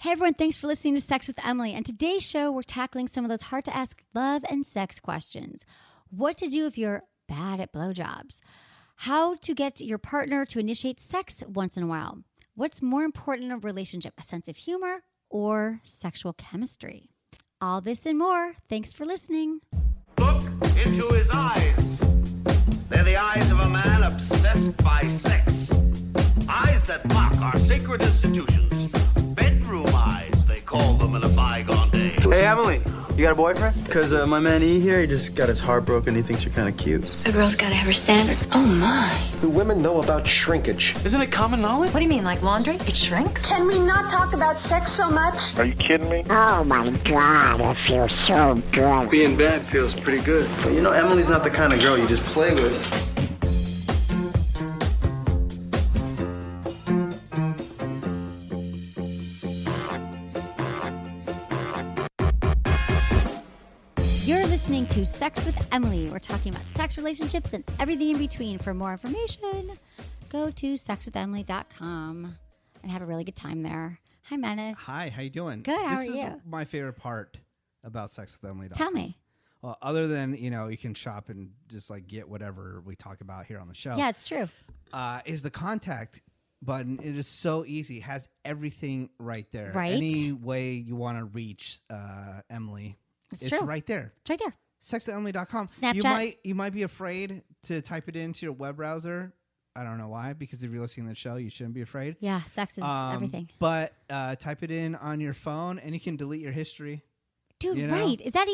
Hey everyone, thanks for listening to Sex with Emily. And today's show, we're tackling some of those hard to ask love and sex questions. What to do if you're bad at blowjobs? How to get your partner to initiate sex once in a while? What's more important in a relationship, a sense of humor or sexual chemistry? All this and more. Thanks for listening. Look into his eyes. They're the eyes of a man obsessed by sex. Eyes that mock our sacred institutions. Bedroom eyes, they call them in a bygone day. Hey, Emily, you got a boyfriend? Because my man E here, he just got his heart broken. He thinks you're kind of cute. A girl's gotta have her standards. Oh my. Do women know about shrinkage? Isn't it common knowledge? What do you mean, like laundry? It shrinks? Can we not talk about sex so much? Are you kidding me? Oh my God, it feels so good. Being bad feels pretty good. But you know, Emily's not the kind of girl you just play with. You're listening to Sex with Emily. We're talking about sex, relationships, and everything in between. For more information, go to sexwithemily.com and have a really good time there. Hi, Menace. Hi, how you doing? Good, how this are is you? my favorite part about sexwithemily.com. Tell me. Well, other than, you can shop and just like get whatever we talk about here on the show. Yeah, it's true. Is the contact button. It is so easy. It has everything right there. Right. Any way you want to reach Emily. It's It's true. right there. It's right there. Sexwithemily.com. Snapchat. You might be afraid to type it into your web browser. I don't know why, because if you're listening to the show, you shouldn't be afraid. Yeah, sex is everything. But type it in on your phone, and you can delete your history. Dude, you know? right. Is that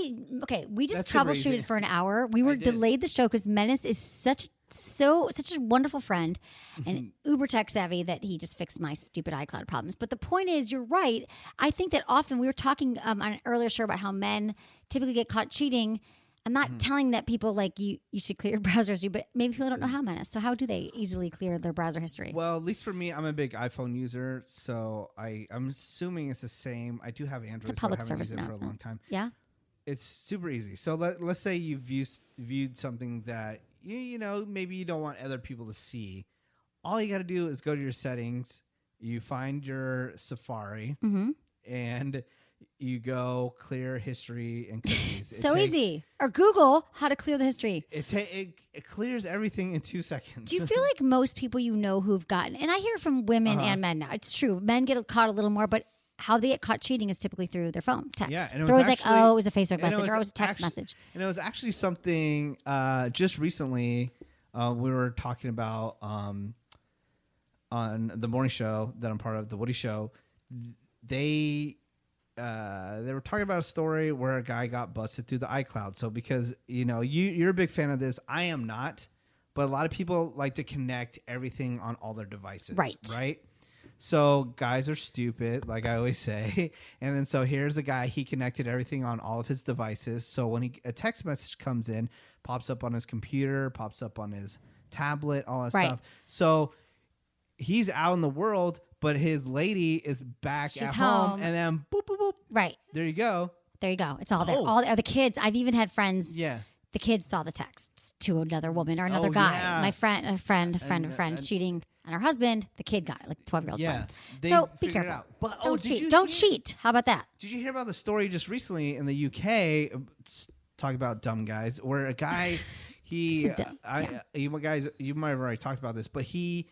okay? We just That's super easy. troubleshooted for an hour. We were delayed the show because Menace is such a wonderful friend and uber tech savvy that he just fixed my stupid iCloud problems. But the point is, you're right. I think that often we were talking on an earlier show about how men typically get caught cheating. I'm not telling that people like you should clear your browsers, but maybe people don't know how, Menace. So how do they easily clear their browser history? Well, at least for me, I'm a big iPhone user, so I'm assuming it's the same. I do have Android, it's a public but I haven't service used it for a announcement. long time. Yeah, It's super easy. So let's say you've viewed something that you know maybe you don't want other people to see. All you got to do is go to your settings. You find your Safari, and you go clear history and cookies. so easy. Or Google how to clear the history. It clears everything in 2 seconds. Do you feel like most people you know who've gotten, and I hear from women and men now, it's true, men get caught a little more, but how they get caught cheating is typically through their phone, text. Yeah, and They're it was always actually, like, oh, it was a Facebook and message or it was a text message. And it was actually something just recently we were talking about on the morning show that I'm part of, the Woody Show. They were talking about a story where a guy got busted through the iCloud. So because, you're a big fan of this, I am not. But a lot of people like to connect everything on all their devices. Right? So guys are stupid, like I always say. And then so here's a guy, he connected everything on all of his devices. So when a text message comes in, pops up on his computer, pops up on his tablet, all that stuff. So he's out in the world, but his lady is back at home. And then boop, boop, boop. Right. There you go. It's all there. All the kids. I've even had friends. Yeah. The kids saw the texts to another woman or another guy. Yeah. My friend, a friend of a friend cheating on her husband. The kid got it, like 12-year-old son. They So be figured it careful. out. But, Don't cheat. How about that? Did you hear about the story just recently in the UK? Talk about dumb guys, where a guy, you might have already talked about this, but he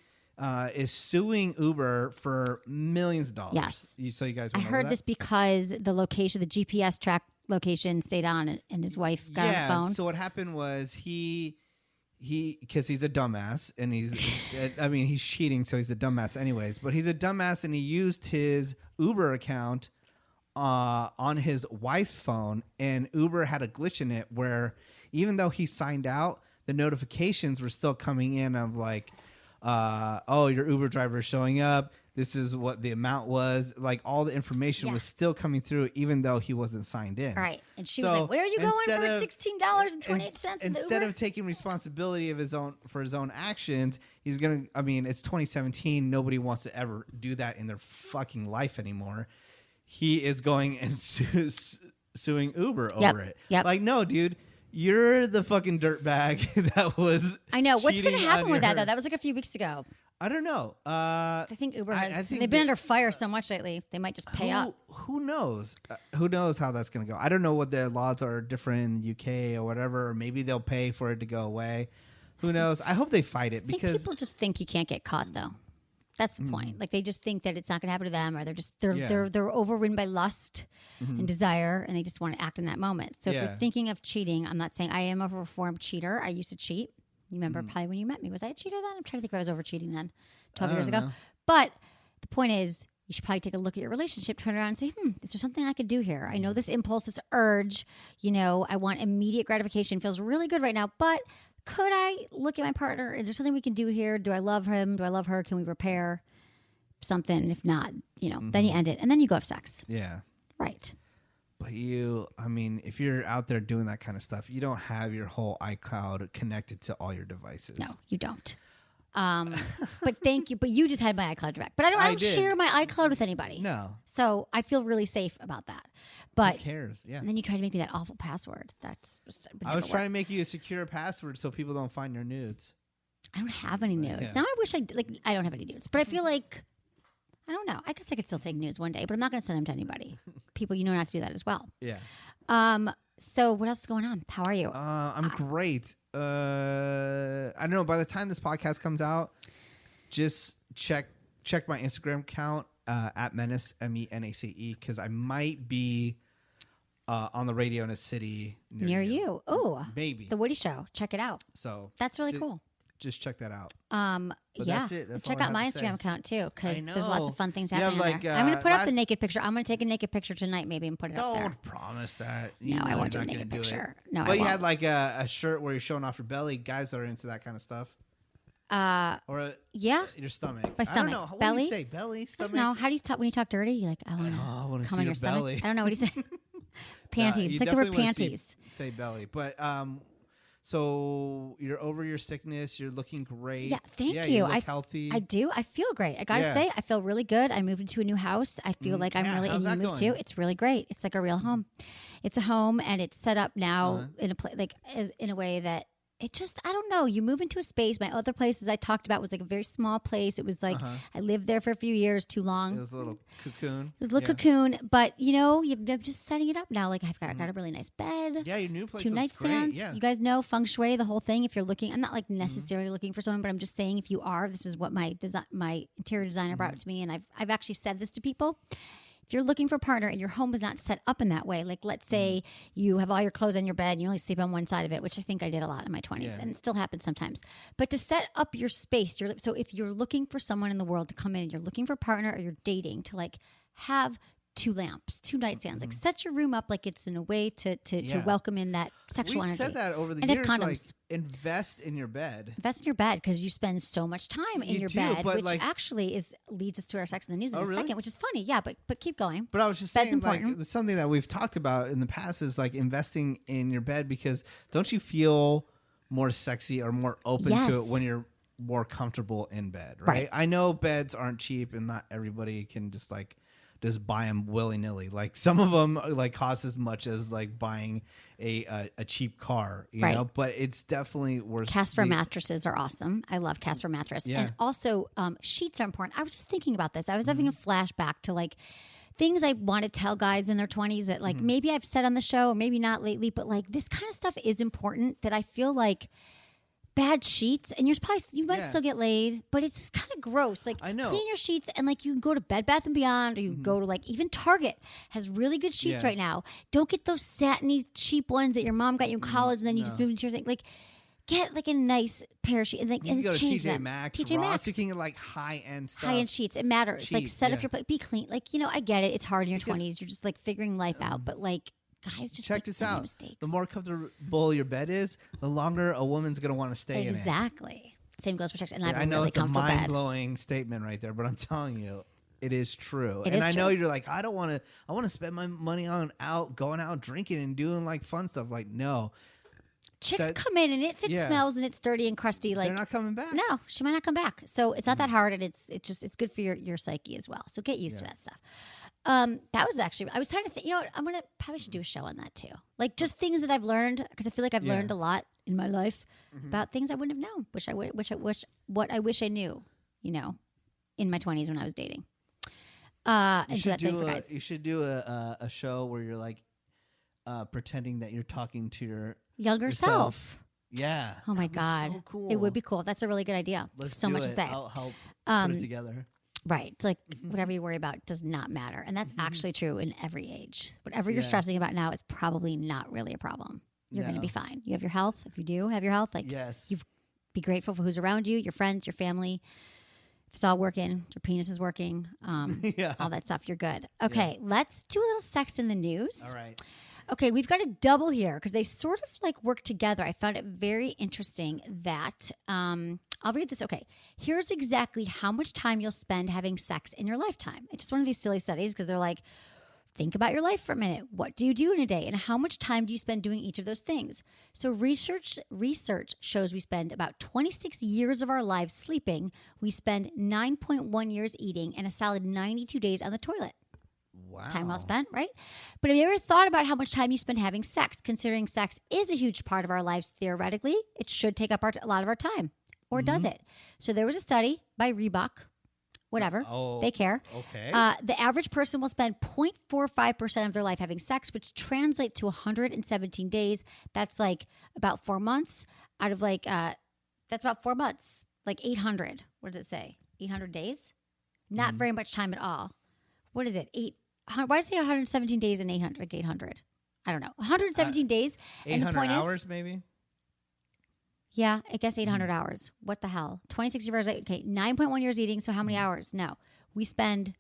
is suing Uber for millions of dollars. Yes. So you guys I heard this because the location, the GPS track location stayed on and his wife got on the phone. So what happened was he because he's a dumbass and he's cheating, so he's a dumbass anyways, but he's a dumbass and he used his Uber account on his wife's phone, and Uber had a glitch in it where even though he signed out, the notifications were still coming in of like, your Uber driver is showing up. This is what the amount was. Like all the information was still coming through, even though he wasn't signed in. All right. And she was like, where are you going for $16.28 Instead of taking responsibility of his own actions, he's going to, it's 2017. Nobody wants to ever do that in their fucking life anymore. He is going and suing Uber over it. Yep. Like, no, dude. You're the fucking dirtbag that was. I know. What's going to happen with that, her. though? That was like a few weeks ago. I don't know. I think Uber has. I think they've been under fire so much lately. They might just pay up. Who knows? Who knows how that's going to go? I don't know what the laws are different in the UK or whatever. Or maybe they'll pay for it to go away. Who knows? I hope they fight it I think because people just think you can't get caught, though. That's the point. Like they just think that it's not going to happen to them, or they're overridden by lust and desire, and they just want to act in that moment. So if you're thinking of cheating, I'm not saying I am a reformed cheater. I used to cheat. You remember probably when you met me. Was I a cheater then? I'm trying to think if I was over cheating then, 12 years ago. But the point is, you should probably take a look at your relationship, turn around and say, is there something I could do here? I know this impulse, this urge, I want immediate gratification. Feels really good right now, but could I look at my partner? Is there something we can do here? Do I love him? Do I love her? Can we repair something? And if not, then you end it. And then you go have sex. Yeah. Right. But if you're out there doing that kind of stuff, you don't have your whole iCloud connected to all your devices. No, you don't. But thank you. But you just had my iCloud direct. But I don't share my iCloud with anybody. No. So I feel really safe about that. But who cares? Yeah. And then you try to make me that awful password. I was trying to make you a secure password so people don't find your nudes. I don't have any nudes. Yeah. Now I wish I don't have any nudes. But I feel like I don't know. I guess I could still take nudes one day, but I'm not going to send them to anybody. People, not to do that as well. Yeah. So what else is going on? How are you? I'm great. I don't know. By the time this podcast comes out, just check my Instagram account at Menace, Menace, because I might be on the radio in a city near you. Oh, maybe the Woody Show. Check it out. So that's really cool. Just check that out. But yeah. That's it. That's check all out my have to Instagram say. account too, because I there's lots of fun things You have, happening like, there. I'm going to put up the last- naked picture. I'm going to take a naked picture tonight, maybe, and put it up there. Don't promise that. No, I know won't do you're a not naked gonna do picture. it. No, I But you won't. had like a shirt where you're showing off your belly. Guys are into that kind of stuff. Or yeah, your stomach. my stomach, I don't know. What belly. do you say? Belly, stomach. No, how do you talk when you talk dirty? You're like, I want I wanna to see come on your your stomach. belly. I don't know what do you say. Panties. You It's like the word definitely wanna panties. Say belly, but so you're over your sickness. You're looking great. Yeah, thank you. you. Look healthy. I do. I feel great. I gotta say, I feel really good. I moved into a new house. I feel like I'm really how's in the that mood going? too. It's really great. It's like a real home. It's a home, and it's set up now in a way that it just, I don't know. You move into a space. My other places I talked about was like a very small place. It was like I lived there for a few years, too long. It was a little cocoon. It was a little cocoon, but I'm just setting it up now. Like I've got a really nice bed. Yeah, your new place 2 looks great. nightstands. Yeah. You guys know feng shui, the whole thing. If you're looking, I'm not like necessarily looking for someone, but I'm just saying if you are, this is what my interior designer brought to me, and I've actually said this to people. If you're looking for a partner and your home is not set up in that way, like let's say you have all your clothes on your bed and you only sleep on one side of it, which I think I did a lot in my 20s, and it still happens sometimes. But to set up your space, so if you're looking for someone in the world to come in and you're looking for a partner or you're dating, to like have 2 lamps, 2 nightstands, like set your room up like it's in a way to welcome in that sexual We've energy. said that over the and years. have condoms. Like, invest in your bed. Invest in your bed because you spend so much time in You your do, bed, but, which like- actually leads us to our sex in the news in a really? second, which is funny. Yeah, but keep going. But I was just Bed's saying, like, important. something that we've talked about in the past is like investing in your bed, because don't you feel more sexy or more open Yes. to it when you're more comfortable in bed, right? I know beds aren't cheap and not everybody can just buy them willy-nilly. Like some of them like cost as much as like buying a cheap car, you know, but it's definitely worth Casper mattresses are awesome. I love Casper mattress. Yeah. And also sheets are important. I was just thinking about this. I was having a flashback to like things I want to tell guys in their 20s that like maybe I've said on the show or maybe not lately, but like this kind of stuff is important, that I feel like bad sheets, and you might still get laid, but it's just kind of gross. Like, I know. clean your sheets, and like you can go to Bed Bath and Beyond, or you can go to like even Target has really good sheets right now. Don't get those satiny cheap ones that your mom got you in college, and then you just move into your thing. Like, get like a nice pair of sheets, and like You can go to change TJ them. Maxx, TJ Ross. Maxx. You can get like high-end stuff. High-end sheets. It matters. Like, Cheap, set up yeah. your place. Be clean. Like, I get it. It's hard in your 20s. You're just like figuring life out, but like. Guys just Check make this so many out. mistakes. The more comfortable your bed is, the longer a woman's going to want to stay in it. Exactly. Same goes for sex. And I have I a know really it's a comfortable bed. mind-blowing statement right there, but I'm telling you, it is true. It and is I know true. you're like, I want to spend my money on going out drinking and doing like fun stuff. Like, no. Chicks come in, and if it smells and it's dirty and crusty, like They're not coming back. no, she might not come back. So it's not that hard, and it's good for your psyche as well. So get used to that stuff. That was actually, I was trying to think, I'm going to probably should do a show on that too. Like just things that I've learned, because I feel like I've learned a lot in my life about things I wouldn't have known. What I wish I knew. in my 20s when I was dating. You And so should that's it for guys. You should do a show where you're like pretending that you're talking to your Younger yourself. self. Yeah. Oh my that was God. so cool. It would be cool. That's a really good idea. Let's so do much it. to say. I'll help put it together. Right. It's like whatever you worry about does not matter. And that's actually true in every age. Whatever you're stressing about now is probably not really a problem. You're going to be fine. You have your health. If you do have your health, like Yes. you be grateful for who's around you, your friends, your family. If it's all working, your penis is working, all that stuff, you're good. Okay, let's do a little sex in the news. All right. Okay, we've got a double here because they sort of like work together. I found it very interesting that I'll read this. Okay, here's exactly how much time you'll spend having sex in your lifetime. It's just one of these silly studies because they're like, think about your life for a minute. What do you do in a day? And how much time do you spend doing each of those things? So research shows we spend about 26 years of our lives sleeping. We spend 9.1 years eating and a solid 92 days on the toilet. Wow. Time well spent, right? But have you ever thought about how much time you spend having sex? Considering sex is a huge part of our lives theoretically, it should take up a lot of our time. Or does it? So there was a study by Reebok, whatever, they care. Okay. The average person will spend 0.45% of their life having sex, which translates to 117 days. That's like about 4 months out of like, that's about 4 months, like 800. What does it say? 800 days? Not very much time at all. What is it? Why does it say 117 days and 800? Like 800. I don't know. 117 days. 800 and the point hours, is, maybe? yeah, I guess 800 hours. What the hell? 26 years. Okay, 9.1 years eating. So how many hours? No, we spend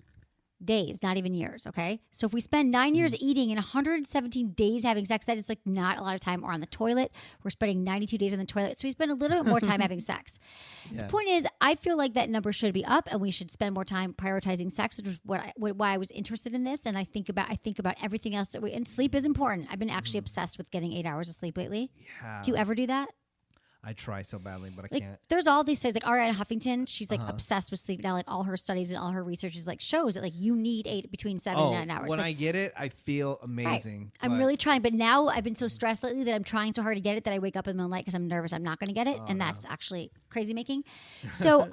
days, not even years. Okay, so if we spend 9 years eating and 117 days having sex, that is like not a lot of time. Or on the toilet, we're spending 92 days on the toilet. So we spend a little bit more time having sex. Yeah. The point is, I feel like that number should be up, and we should spend more time prioritizing sex, which is why I was interested in this. And I think about everything else that and sleep is important. I've been actually obsessed with getting 8 hours of sleep lately. Yeah. Do you ever do that? I try so badly, but I Like, can't. there's all these studies, like Ariana Huffington, she's like obsessed with sleep now. Like all her studies and all her research is like shows that like you need between 7 and 9 hours. When like, I get it, I feel right. amazing. I'm but- really trying, but now I've been so stressed lately that I'm trying so hard to get it that I wake up in the middle of the night because I'm nervous I'm not going to get it, and that's actually crazy making. So,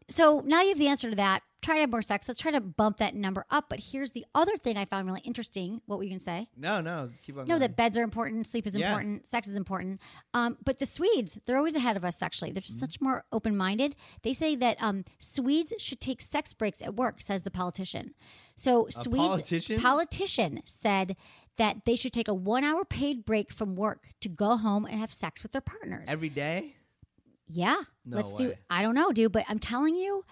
so now you have the answer to that. Try to have more sex. Let's try to bump that number up. But here's the other thing I found really interesting. What were you going to say? No, keep on No, going. that beds are important, sleep is Yeah. important, sex is important. But the Swedes, they're always ahead of us sexually. They're just such more open-minded. They say that Swedes should take sex breaks at work, says the politician. So politician said that they should take a 1 hour paid break from work to go home and have sex with their partners. Every day? Yeah. No Let's do. way. I don't know, dude, but I'm telling you,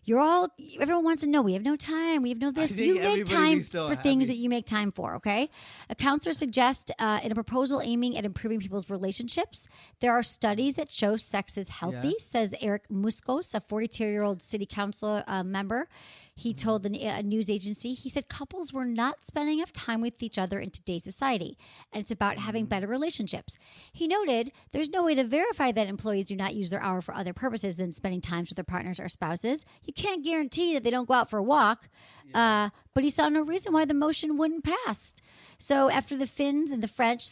everyone wants to know. We have no time. We have no this. I think You make everybody time be so for things happy. that you make time for, okay? A counselor suggests in a proposal aiming at improving people's relationships, there are studies that show sex is healthy, Yeah. says Eric Muskos, a 42-year-old city council member. He told the news agency, he said couples were not spending enough time with each other in today's society, and it's about having better relationships. He noted there's no way to verify that employees do not use their hour for other purposes than spending time with their partners or spouses. You can't guarantee that they don't go out for a walk, but he saw no reason why the motion wouldn't pass. So after the Finns and the French,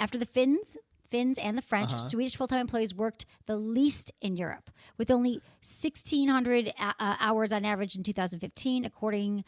after the Finns and the French, Swedish full-time employees worked the least in Europe, with only 1,600 hours on average in 2015, according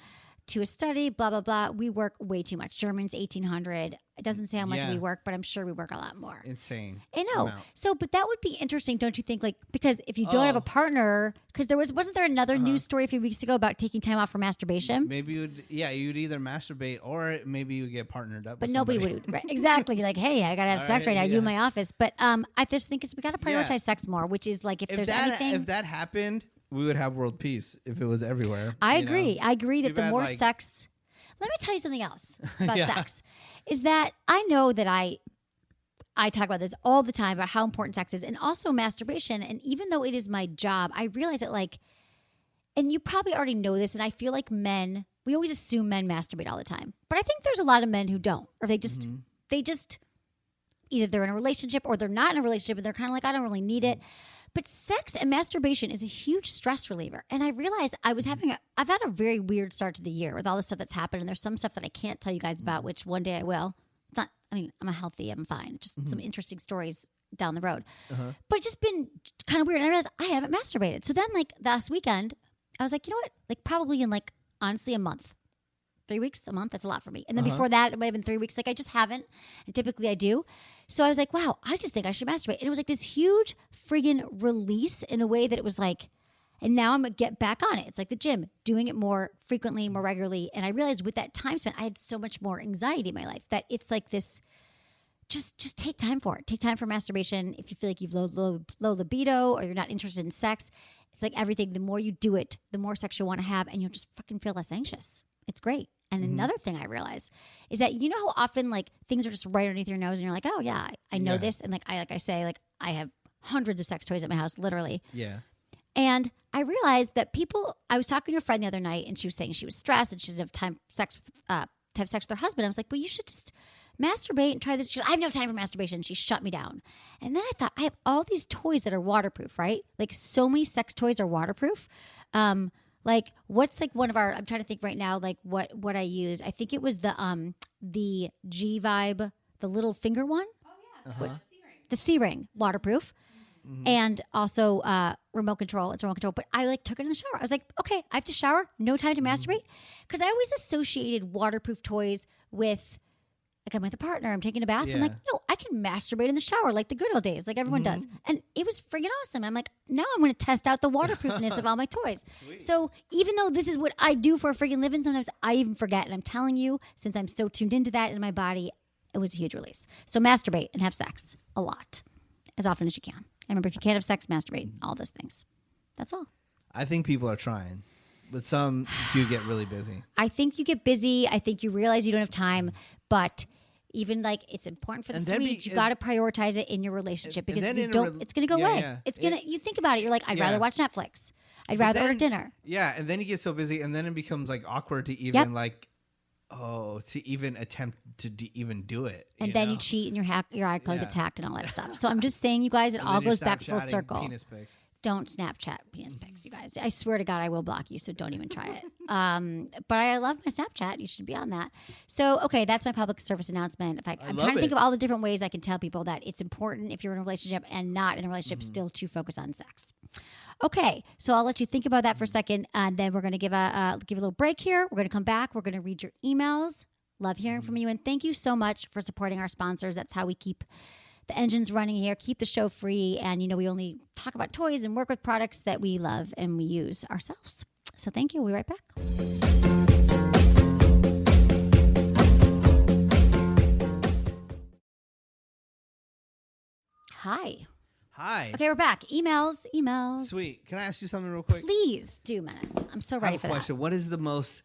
to a study. Blah, blah, blah. We work way too much. Germans, 1,800. It doesn't say how much Yeah. we work, but I'm sure we work a lot more. Insane. I know. amount. So, but that would be interesting, don't you think? Like, because if you don't have a partner, because wasn't there another news story a few weeks ago about taking time off for masturbation? Maybe you'd either masturbate or maybe you get partnered up. But with nobody somebody. would, right? Exactly. Like, hey, I gotta have All sex right right, now. You yeah. in my office. But I just think we gotta prioritize Yeah. sex more. Which is like, if there's that, anything, if that happened, we would have world peace if it was everywhere. I you know? agree. I agree Too that the bad, more like- sex. Let me tell you something else about Yeah. sex. Is that I know that I talk about this all the time about how important sex is, and also masturbation. And even though it is my job, I realize that and you probably already know this, and I feel like we always assume men masturbate all the time. But I think there's a lot of men who don't, or they just either they're in a relationship or they're not in a relationship and they're kind of like, I don't really need it. But sex and masturbation is a huge stress reliever. And I realized I've had a very weird start to the year with all the stuff that's happened. And there's some stuff that I can't tell you guys about, which one day I will. I'm healthy. I'm fine. Just some interesting stories down the road. But it's just been kind of weird. And I realized I haven't masturbated. So then like last weekend, I was like, you know what? Like probably in like, honestly, a month. 3 weeks, a month, that's a lot for me. And then before that, it might have been 3 weeks. Like I just haven't. And typically I do. So I was like, wow, I just think I should masturbate. And it was like this huge friggin' release in a way that it was like, and now I'm going to get back on it. It's like the gym, doing it more frequently, more regularly. And I realized with that time spent, I had so much more anxiety in my life that it's like this, just take time for it. Take time for masturbation. If you feel like you've low libido or you're not interested in sex, it's like everything. The more you do it, the more sex you'll want to have, and you'll just fucking feel less anxious. It's great. And another thing I realized is that you know how often like things are just right underneath your nose and you're like, oh yeah, I know this. And like I say, I have hundreds of sex toys at my house, literally. Yeah. And I realized that I was talking to a friend the other night and she was saying she was stressed and she doesn't have time to have sex with her husband. I was like, well, you should just masturbate and try this. She goes, I have no time for masturbation. She shut me down. And then I thought, I have all these toys that are waterproof, right? Like so many sex toys are waterproof. Like what's like one of our, I'm trying to think right now, like what I used. I think it was the G Vibe, the little finger one. Oh yeah. The C-ring, waterproof. And also remote control. It's remote control. But I like took it in the shower. I was like, okay, I have to shower. No time to masturbate. Because I always associated waterproof toys with, like I'm with a partner, I'm taking a bath. I'm like, no, I can masturbate in the shower like the good old days, like everyone does. And it was friggin' awesome. I'm like, now I'm going to test out the waterproofness of all my toys. Sweet. So even though this is what I do for a friggin' living, sometimes I even forget. And I'm telling you, since I'm so tuned into that in my body, it was a huge release. So masturbate and have sex a lot, as often as you can. I remember if you can't have sex, masturbate, all those things. That's all. I think people are trying, but some do get really busy. I think you get busy. I think you realize you don't have time, but even like it's important for the sweets. You got to prioritize it in your relationship because if you don't, it's going to go away. Yeah. It's going to, you think about it. You're like, I'd rather watch Netflix. I'd rather order dinner. Yeah. And then you get so busy and then it becomes like awkward to even to even attempt to even do it. And then you cheat and your iCloud gets hacked and all that stuff. So I'm just saying, you guys, it all goes back full circle. Penis pics. Don't Snapchat penis pics, you guys. I swear to God, I will block you, so don't even try it. But I love my Snapchat. You should be on that. So, okay, that's my public service announcement. I'm trying to think of all the different ways I can tell people that it's important if you're in a relationship and not in a relationship still to focus on sex. Okay, so I'll let you think about that for a second, and then we're going to give a little break here. We're going to come back. We're going to read your emails. Love hearing from you, and thank you so much for supporting our sponsors. That's how we keep the engine's running here, keep the show free, and we only talk about toys and work with products that we love and we use ourselves. So thank you. We'll be right back. Hi. Okay, we're back. Emails. Sweet. Can I ask you something real quick? Please do, Menace. I'm so ready for that. Question. What is the most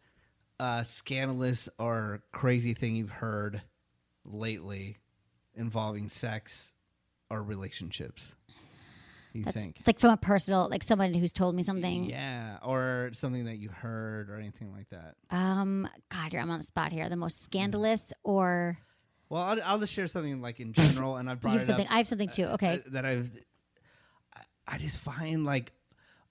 scandalous or crazy thing you've heard lately involving sex or relationships? You think? Like from a personal, like someone who's told me something? Yeah, or something that you heard or anything like that. God, I'm on the spot here. The most scandalous or... Well, I'll just share something like in general, and I've brought it up. I have something too. Okay. That I just find like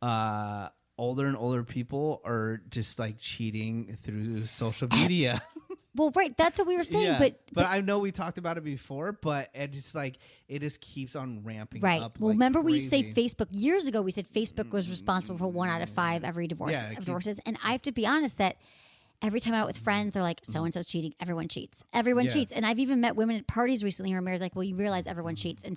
older and older people are just like cheating through social media. Well, right. That's what we were saying. Yeah, but I know we talked about it before, but it just keeps on ramping up. Well, remember we used to say Facebook years ago. We said Facebook was responsible for 1 out of 5 every divorces, and I have to be honest that. Every time I'm out with friends, they're like, so-and-so's cheating. Everyone cheats. Everyone cheats. And I've even met women at parties recently who are married like, well, you realize everyone cheats. And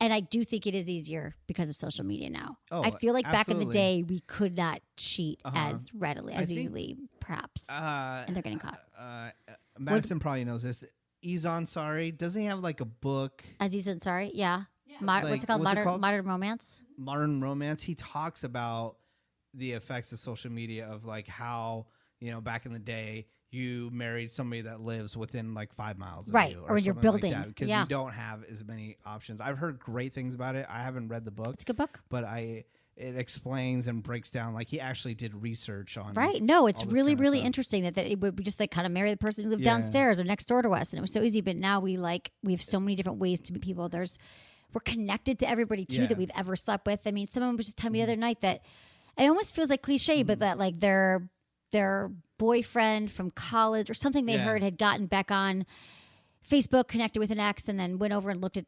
I do think it is easier because of social media now. Oh, I feel like back in the day, we could not cheat as readily, easily, perhaps. And they're getting caught. Madison probably knows this. Ansari, doesn't he have like a book? Aziz Ansari, yeah. What's it called? Modern Romance? Modern Romance. He talks about the effects of social media of like how... back in the day, you married somebody that lives within like 5 miles of you. Or you're building. Like because you don't have as many options. I've heard great things about it. I haven't read the book. It's a good book. But it explains and breaks down, like he actually did research on. Right. No, it's really, really interesting that it would be just like kind of marry the person who lived downstairs or next door to us. And it was so easy. But now we have so many different ways to meet people. We're connected to everybody too that we've ever slept with. I mean, someone was just telling me the other night that it almost feels like cliche, but that like their boyfriend from college or something they heard had gotten back on Facebook, connected with an ex, and then went over and looked at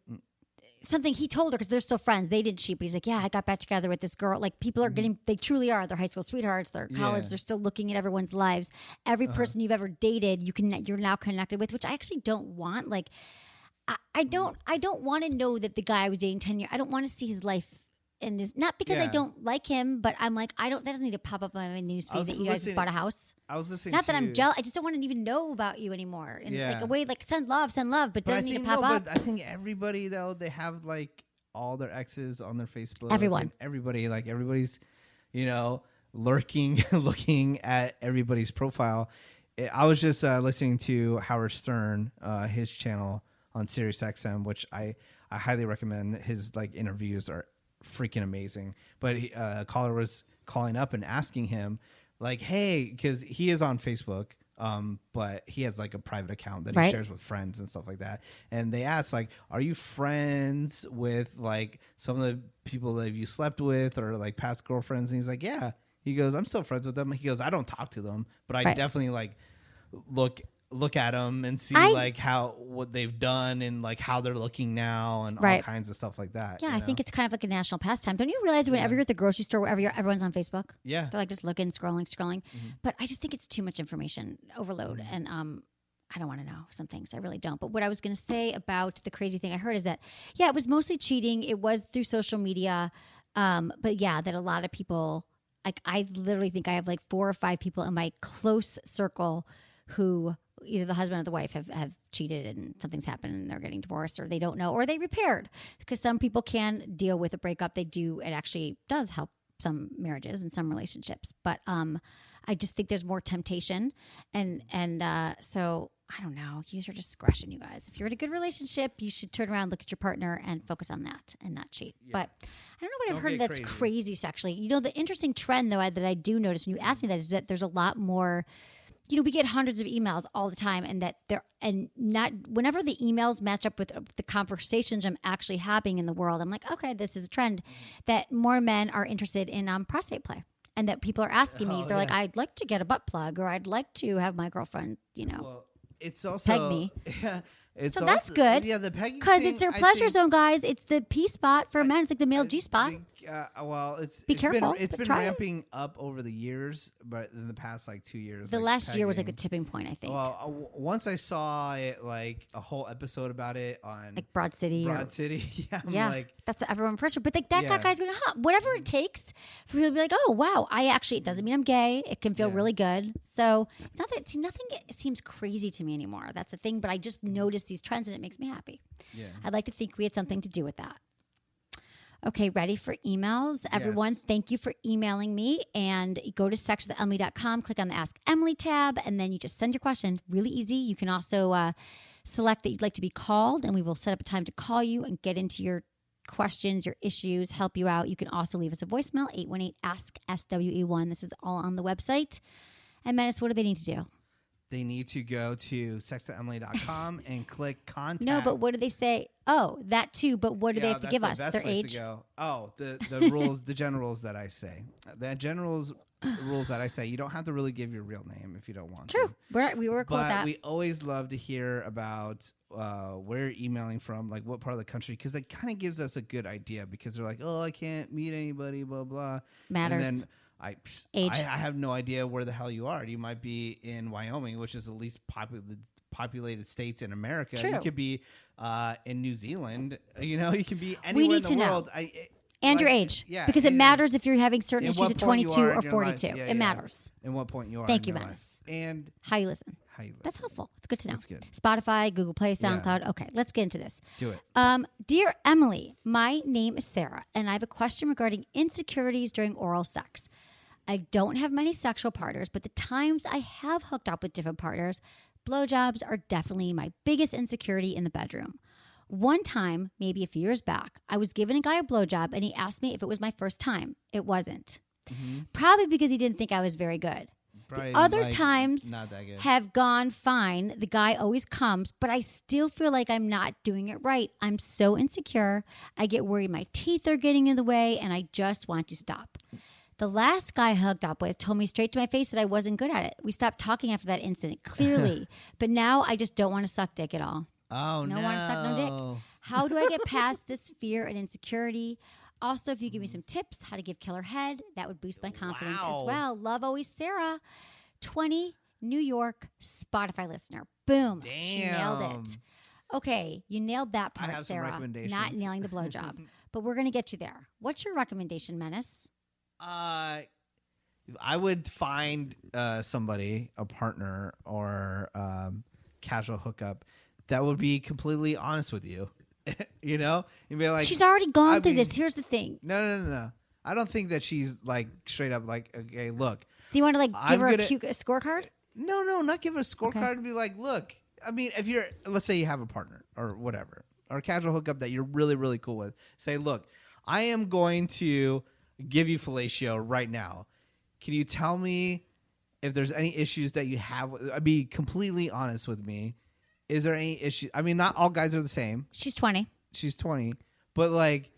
something he told her because they're still friends. They didn't cheat, but he's like, yeah, I got back together with this girl. Like people are getting, they truly are. They're high school sweethearts. They're college. They're still looking at everyone's lives. Every person you've ever dated, you're now connected with, which I actually don't want. Like, I don't want to know that the guy I was dating 10 years. I don't want to see his life. And is not because I don't like him, but I'm like, that doesn't need to pop up on my newsfeed that you guys just bought a house. I was listening. Not that I'm jealous. I just don't want to even know about you anymore. And like a way, like send love, but doesn't need to pop up. But I think everybody though, they have like all their exes on their Facebook. Everyone, everybody's, lurking, looking at everybody's profile. I was just listening to Howard Stern, his channel on SiriusXM, which I highly recommend. His like interviews are freaking amazing. But a caller was calling up and asking him like, hey, because he is on Facebook, but he has like a private account that he shares with friends and stuff like that. And they asked like, are you friends with like some of the people that you slept with or like past girlfriends? And he's like, yeah. He goes, I'm still friends with them. He goes, I don't talk to them, but I definitely like look at them and see like what they've done and like how they're looking now and all kinds of stuff like that. Yeah, I think it's kind of like a national pastime. Don't you realize whenever you're at the grocery store, wherever everyone's on Facebook? Yeah, they're like just looking, scrolling. But I just think it's too much information overload, and I don't want to know some things. I really don't. But what I was going to say about the crazy thing I heard is that it was mostly cheating. It was through social media, but that a lot of people, like I literally think I have like 4 or 5 people in my close circle who either the husband or the wife have cheated and something's happened and they're getting divorced or they don't know or they repaired, because some people can deal with a breakup. It actually does help some marriages and some relationships, but I just think there's more temptation and so I don't know, use your discretion, you guys. If you're in a good relationship, you should turn around, look at your partner and focus on that and not cheat. But I don't know what I've heard that's crazy sexually. The interesting trend though that I do notice when you ask me that is that there's a lot more. We get hundreds of emails all the time, and not whenever the emails match up with the conversations I'm actually having in the world, I'm like, okay, this is a trend that more men are interested in prostate play, and that people are asking me if they're like, I'd like to get a butt plug, or I'd like to have my girlfriend, Well, it's also peg me. Yeah. So that's good. Yeah, the pegging because it's their pleasure zone, guys. It's the P spot for men. It's like the male G spot. It's careful. It's been ramping up over the years, but in the past like 2 years, the like, last pegging. year was like a tipping point, I think. Well, once I saw it, like a whole episode about it on like Broad City. Yeah, like, that's what everyone pressure. But like that guy's going, whatever it takes for people to be like, oh wow, it doesn't mean I'm gay. It can feel really good. So it's not that nothing seems crazy to me anymore. That's the thing. But I just noticed these trends and it makes me happy. Yeah, I'd like to think we had something to do with that. Okay, ready for emails? Everyone, thank you for emailing me. And go to sexwithemily.com, click on the Ask Emily tab, and then you just send your question. Really easy. You can also select that you'd like to be called, and we will set up a time to call you and get into your questions, your issues, help you out. You can also leave us a voicemail, 818-ASK-SWE1. This is all on the website. And Menace, what do they need to do? They need to go to sexwithemily.com and click contact. No, but what do they say? Oh, that too. But what do they have to give us? Their age? Oh, the rules, the general rules that I say. The general rules that I say. You don't have to really give your real name if you don't want to. True. We were cool with that. But we always love to hear about where you're emailing from, like what part of the country, because that kind of gives us a good idea, because they're like, oh, I can't meet anybody, blah, blah. Matters. And then I have no idea where the hell you are. You might be in Wyoming, which is the least populated states in America. True. You could be in New Zealand. You can be anywhere in the world. And your age. Yeah. Because it matters if you're having certain issues at 22 or 42. Life. It matters. And what point you are. Thank you, Menace. And how you listen. That's helpful. It's good to know. That's good. Spotify, Google Play, SoundCloud. Okay, let's get into this. Do it. Dear Emily, my name is Sarah, and I have a question regarding insecurities during oral sex. I don't have many sexual partners, but the times I have hooked up with different partners, blowjobs are definitely my biggest insecurity in the bedroom. One time, maybe a few years back, I was giving a guy a blowjob and he asked me if it was my first time. It wasn't. Mm-hmm. Probably because he didn't think I was very good. Probably the other times not that good. Have gone fine. The guy always comes, but I still feel like I'm not doing it right. I'm so insecure. I get worried my teeth are getting in the way and I just want to stop. The last guy I hooked up with told me straight to my face that I wasn't good at it. We stopped talking after that incident, clearly. But now I just don't want to suck dick at all. Oh, no. No want to suck no dick. How do I get past this fear and insecurity? Also, if you give me some tips how to give killer head, that would boost my confidence as well. Love always, Sarah. 20, New York, Spotify listener. Boom. Damn. She nailed it. Okay, you nailed that I part, have some Sarah. recommendations. Not nailing the blowjob. But we're going to get you there. What's your recommendation, Menace? I would find somebody, a partner or casual hookup that would be completely honest with you. You know? And be like, She's already gone through this. Here's the thing. No. I don't think that she's like straight up like, okay, look. Do you want to like give her a gonna- scorecard? No, not give her a scorecard and be like, look, I mean, if you're, let's say you have a partner or whatever, or a casual hookup that you're really, really cool with, say, look, I am going to give you fellatio right now. Can you tell me if there's any issues that you have? Be completely honest with me. Is there any issue? I mean, not all guys are the same. She's 20. She's 20, but like,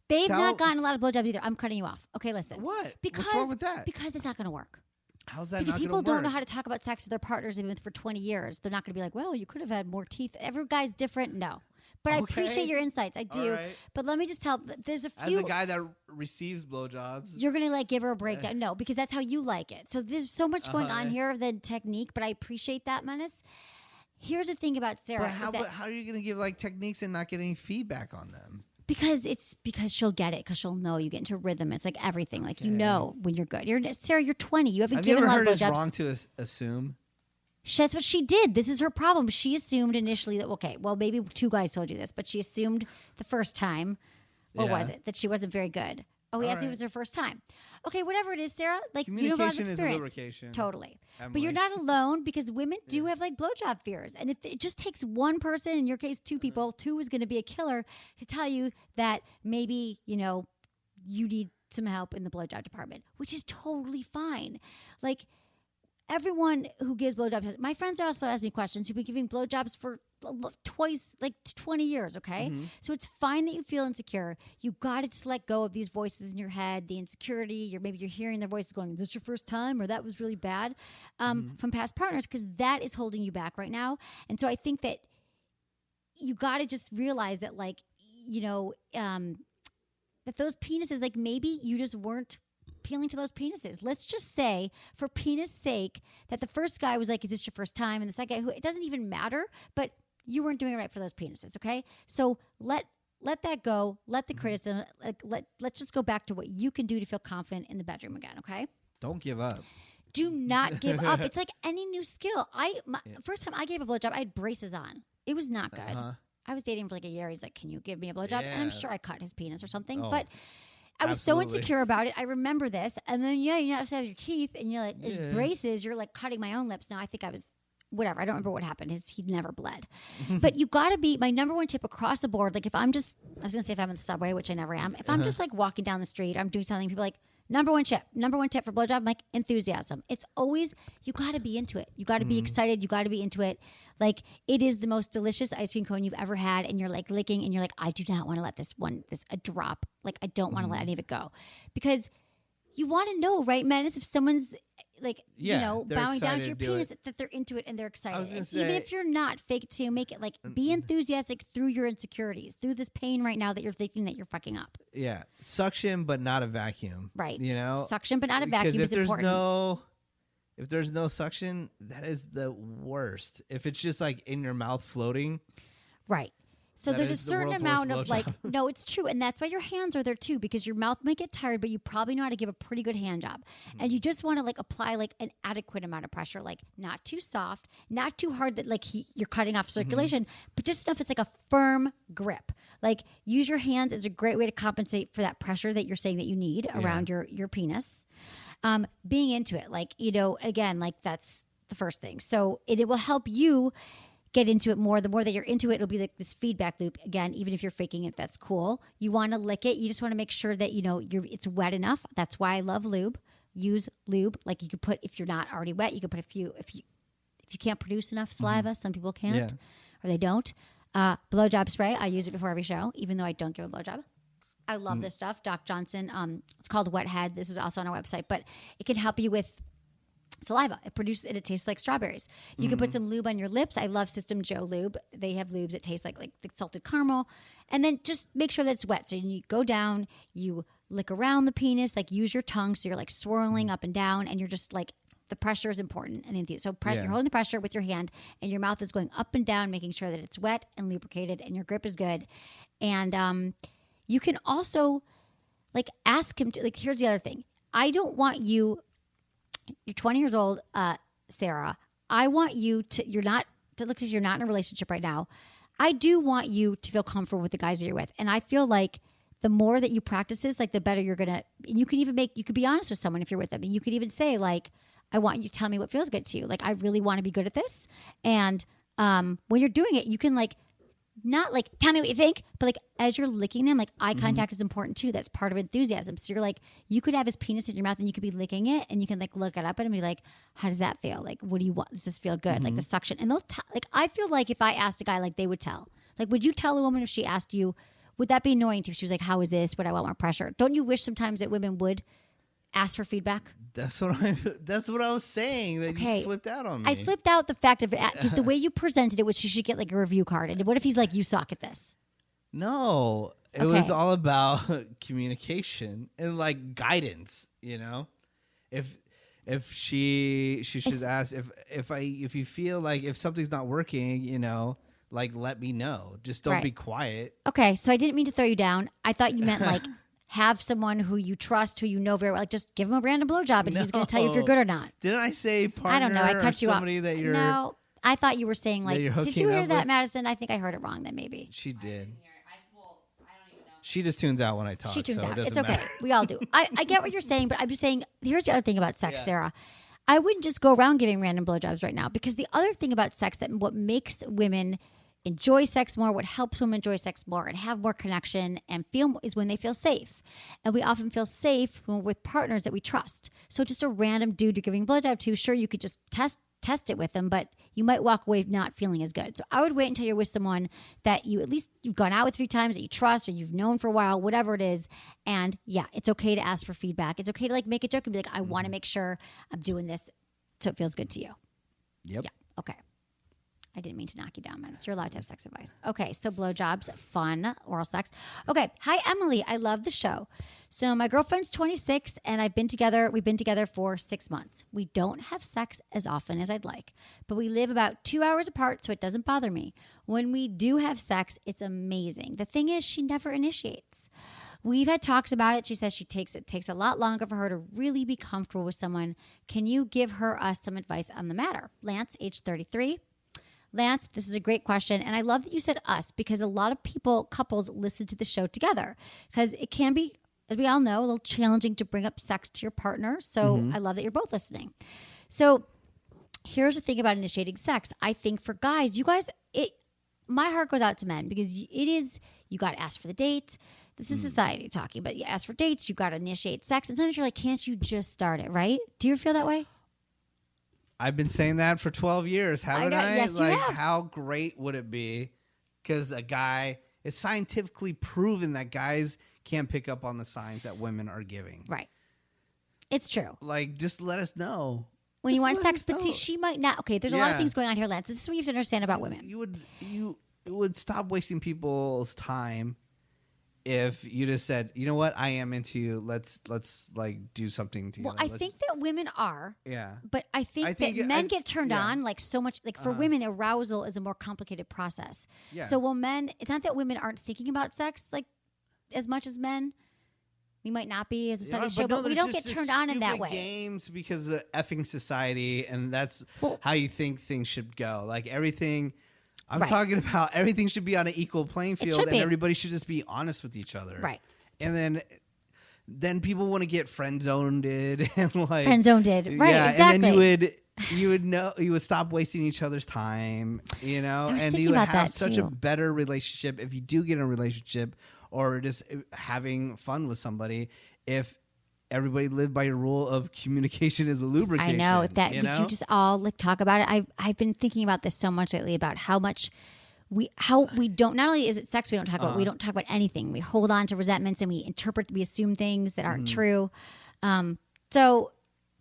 They've not gotten a lot of blowjobs either. I'm cutting you off. Okay, listen. What? Because, What's wrong with that? Because it's not going to work. How's that Because not people gonna don't work? know how to talk about sex with their partners even for 20 years. They're not going to be like, well, you could have had more teeth. Every guy's different. No. But I appreciate your insights. I do. right. But let me just tell, there's a As few. a guy that receives blowjobs, You're going to like give her a breakdown. No, because that's how you like it. So there's so much going on here than technique, but I appreciate that, Menace. Here's the thing about Sarah. but how are you going to give like techniques and not get any feedback on them? Because she'll get it, because she'll know you get into rhythm. It's like everything. Like, you know when you're good. Sarah, you're 20. You haven't Have you given ever a lot heard of it's blowjobs. wrong to assume? That's what she did. This is her problem. She assumed initially that, okay, well, maybe two guys told you this, but she assumed the first time, or was it, that she wasn't very good? Oh, he asked me if it was her first time. Okay, whatever it is, Sarah, like, you know about Communication is a experience. lubrication. Totally. Emily. But you're not alone, because women do have like blowjob fears. And if it just takes one person, in your case, two people, two is going to be a killer, to tell you that maybe, you know, you need some help in the blowjob department, which is totally fine. Like, everyone who gives blowjobs, my friends also ask me questions who've been giving blowjobs for twice, like 20 years, okay? So it's fine that you feel insecure. You got to just let go of these voices in your head, the insecurity. Maybe you're hearing their voices going, is this your first time? Or that was really bad from past partners, because that is holding you back right now. And so I think that you got to just realize that, like, you know, that those penises, like, maybe you just weren't appealing to those penises. Let's just say, for penis sake, that the first guy was like, is this your first time? And the second guy, it doesn't even matter, but you weren't doing it right for those penises, okay? So let that go. Let the criticism, let's just go back to what you can do to feel confident in the bedroom again, okay? Don't give up. Do not give up. It's like any new skill. First time I gave a blowjob, I had braces on. It was not good. I was dating for like a year. He's like, can you give me a blowjob? And I'm sure I cut his penis or something, but I was so insecure about it. I remember this. And then, you have to have your teeth, and you're like, braces, you're like cutting my own lips. Now, I think I was, whatever. I don't remember what happened. He never bled. But you got to be, my number one tip across the board, like, if I'm just, I was going to say if I'm in the subway, which I never am. If I'm just like walking down the street, I'm doing something, people are like, number one tip for blowjob, I'm like, enthusiasm. It's always, you got to be into it. You got to be excited. You got to be into it. Like, it is the most delicious ice cream cone you've ever had. And you're like licking, and you're like, I do not want to let this a drop. Like, I don't want to let any of it go, because you want to know, right, Menace, if someone's like, bowing down to your penis, that they're into it and they're excited. Even if you're not, fake it to make it, like, be enthusiastic through your insecurities, through this pain right now that you're thinking that you're fucking up. Yeah. Suction, but not a vacuum. Right. You know? Suction, but not a vacuum because is important. If there's no suction, that is the worst. If it's just like in your mouth floating. Right. So there's a certain amount of like, blowjob. no, it's true. And that's why your hands are there too, because your mouth might get tired, but you probably know how to give a pretty good hand job. And you just want to like apply like an adequate amount of pressure, like not too soft, not too hard that like you're cutting off circulation, but just enough it's like a firm grip. Like, use your hands as a great way to compensate for that pressure that you're saying that you need around your penis. Being into it, like, again, like, that's the first thing. So it will help you get into it more. The more that you're into it, it'll be like this feedback loop. Again, even if you're faking it, that's cool. You want to lick it. You just want to make sure that, it's wet enough. That's why I love lube. Use lube. Like, you could put, if you're not already wet, you could put a few, if you can't produce enough saliva, some people can't, or they don't. Blowjob spray. I use it before every show, even though I don't give a blowjob. I love this stuff. Doc Johnson. It's called Wet Head. This is also on our website, but it can help you with saliva. It produces it tastes like strawberries. You can put some lube on your lips. I love System Joe lube. They have lubes that taste like the salted caramel. And then just make sure that it's wet. So you go down, you lick around the penis, like use your tongue. So you're like swirling up and down, and you're just like, the pressure is important. And then so you're holding the pressure with your hand, and your mouth is going up and down, making sure that it's wet and lubricated and your grip is good. And you can also like ask him to, like, here's the other thing. I don't want you, you're 20 years old, Sarah. I want you to, you're not in a relationship right now. I do want you to feel comfortable with the guys that you're with. And I feel like the more that you practice this, like the better you're going to, and you could be honest with someone if you're with them. And you could even say like, I want you to tell me what feels good to you. Like, I really want to be good at this. And when you're doing it, you can like, not like, tell me what you think, but like as you're licking them, like eye contact is important too. That's part of enthusiasm. So you're like, you could have his penis in your mouth and you could be licking it, and you can like look it up at him and be like, how does that feel? Like, what do you want? Does this feel good? Like the suction. And they'll like, I feel like if I asked a guy, like they would tell. Like, would you tell a woman if she asked you, would that be annoying to you if she was like, how is this? Would I want more pressure? Don't you wish sometimes that women would ask for feedback? That's what I was saying. That you flipped out on me. I flipped out the fact of it because the way you presented it was she should get like a review card. And what if he's like, you suck at this? No, it was all about communication and like guidance. You know, if she should ask if you feel like if something's not working, you know, like let me know. Just don't be quiet. Okay, so I didn't mean to throw you down. I thought you meant like. Have someone who you trust, who you know very well. Like, just give him a random blowjob, and he's going to tell you if you're good or not. Didn't I say partner? I don't know. I cut you off. That you're, no, I thought you were saying like. Did you hear that, with? Madison? I think I heard it wrong. Then maybe she did. She just tunes out when I talk. She tunes out. It's okay. We all do. I get what you're saying, but I'm just saying. Here's the other thing about sex, Sarah. I wouldn't just go around giving random blowjobs right now, because the other thing about sex that what makes women enjoy sex more, what helps women enjoy sex more and have more connection and feel is when they feel safe. And we often feel safe when we're with partners that we trust. So just a random dude you're giving a blowjob to, sure, you could just test it with them, but you might walk away not feeling as good. So I would wait until you're with someone that you at least you've gone out with a few times, that you trust or you've known for a while, whatever it is. And yeah, it's okay to ask for feedback. It's okay to like make a joke and be like, I want to make sure I'm doing this so it feels good to you. Yep. Yeah. Okay. I didn't mean to knock you down, Menace. You're allowed to have sex advice. Okay, so blowjobs, fun, oral sex. Okay, hi, Emily. I love the show. So my girlfriend's 26, and we've been together for 6 months. We don't have sex as often as I'd like, but we live about 2 hours apart, so it doesn't bother me. When we do have sex, it's amazing. The thing is, she never initiates. We've had talks about it. She says it takes a lot longer for her to really be comfortable with someone. Can you give us some advice on the matter? Lance, age 33. Lance, this is a great question. And I love that you said us, because a lot of couples listen to the show together, because it can be, as we all know, a little challenging to bring up sex to your partner. So I love that you're both listening. So here's the thing about initiating sex. I think for guys, my heart goes out to men, because you got to ask for the date. This is society talking, but you ask for dates, you got to initiate sex. And sometimes you're like, can't you just start it, right? Do you feel that way? I've been saying that for 12 years, haven't I? Yes, you have. How great would it be? Because it's scientifically proven that guys can't pick up on the signs that women are giving. Right. It's true. Like, just let us know. When you want sex, but see, she might not. Okay, there's a lot of things going on here, Lance. This is what you have to understand about women. You would stop wasting people's time if you just said, you know what, I am into you. Let's like do something together. Well, I think that women are. Yeah. But I think that men get turned on like so much. Like for women, arousal is a more complicated process. Yeah. So men, it's not that women aren't thinking about sex like as much as men. We might not be as a Sunday show, but we don't get turned on in that way. Games because of effing society, and that's how you think things should go. Like everything. I'm talking about everything should be on an equal playing field, and everybody should just be honest with each other. Right. And then people want to get friend zoned and like friend zoned. Right. Yeah, exactly. and then you would stop wasting each other's time, you know, and you would have such a better relationship if you do get in a relationship or just having fun with somebody if everybody lived by your rule of communication is a lubrication. I know. If that you just all like talk about it. I've been thinking about this so much lately about how we don't, not only is it sex we don't talk about, we don't talk about anything. We hold on to resentments and we assume things that aren't true. So